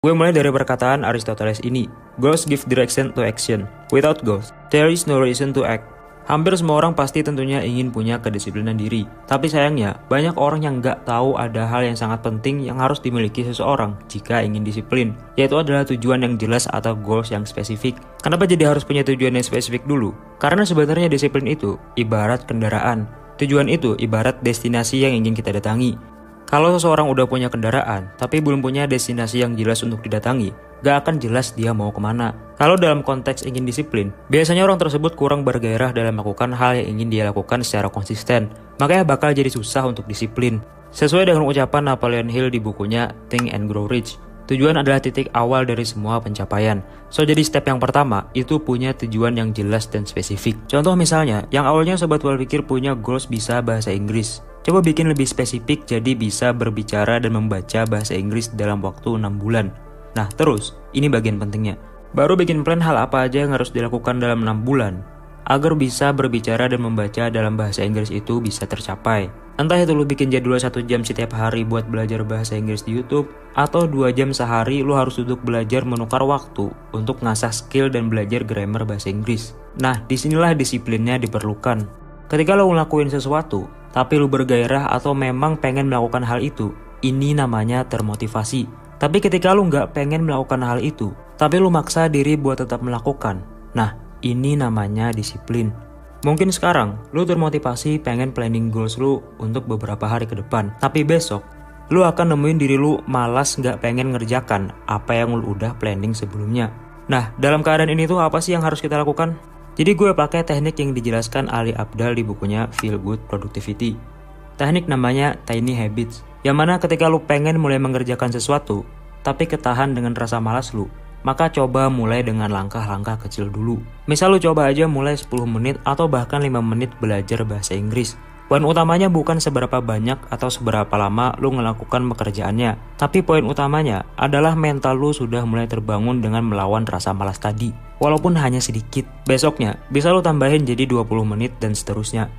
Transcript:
Gue mulai dari perkataan Aristoteles ini, goals give direction to action. Without goals, there is no reason to act. Hampir semua orang pasti tentunya ingin punya kedisiplinan diri. Tapi sayangnya, banyak orang yang nggak tahu ada hal yang sangat penting yang harus dimiliki seseorang jika ingin disiplin, yaitu adalah tujuan yang jelas atau goals yang spesifik. Kenapa jadi harus punya tujuan yang spesifik dulu? Karena sebenarnya disiplin itu ibarat kendaraan. Tujuan itu ibarat destinasi yang ingin kita datangi. Kalau seseorang udah punya kendaraan, tapi belum punya destinasi yang jelas untuk didatangi, gak akan jelas dia mau kemana. Kalau dalam konteks ingin disiplin, biasanya orang tersebut kurang bergairah dalam melakukan hal yang ingin dia lakukan secara konsisten. Makanya bakal jadi susah untuk disiplin. Sesuai dengan ucapan Napoleon Hill di bukunya Think and Grow Rich, tujuan adalah titik awal dari semua pencapaian. So, jadi step yang pertama, itu punya tujuan yang jelas dan spesifik. Contoh misalnya, yang awalnya Sobat Berpikir punya goals bisa bahasa Inggris. Coba bikin lebih spesifik jadi bisa berbicara dan membaca bahasa Inggris dalam waktu 6 bulan. Nah terus, ini bagian pentingnya. Baru bikin plan hal apa aja yang harus dilakukan dalam 6 bulan agar bisa berbicara dan membaca dalam bahasa Inggris itu bisa tercapai. Entah itu lu bikin jadwal 1 jam setiap hari buat belajar bahasa Inggris di YouTube, atau 2 jam sehari lu harus duduk belajar menukar waktu untuk ngasah skill dan belajar grammar bahasa Inggris. Nah, disinilah disiplinnya diperlukan. Ketika lo ngelakuin sesuatu, tapi lu bergairah atau memang pengen melakukan hal itu, ini namanya termotivasi. Tapi ketika lu nggak pengen melakukan hal itu, tapi lu maksa diri buat tetap melakukan, nah ini namanya disiplin. Mungkin sekarang, lu termotivasi pengen planning goals lu untuk beberapa hari ke depan, tapi besok, lu akan nemuin diri lu malas nggak pengen ngerjakan apa yang lu udah planning sebelumnya. Nah, dalam keadaan ini tuh apa sih yang harus kita lakukan? Jadi gue pakai teknik yang dijelaskan Ali Abdaal di bukunya Feel Good Productivity. Teknik namanya Tiny Habits, yang mana ketika lu pengen mulai mengerjakan sesuatu, tapi ketahan dengan rasa malas lu, maka coba mulai dengan langkah-langkah kecil dulu. Misal lu coba aja mulai 10 menit atau bahkan 5 menit belajar bahasa Inggris. Poin utamanya bukan seberapa banyak atau seberapa lama lu melakukan pekerjaannya, tapi poin utamanya adalah mental lu sudah mulai terbangun dengan melawan rasa malas tadi. Walaupun hanya sedikit, besoknya bisa lu tambahin jadi 20 menit dan seterusnya.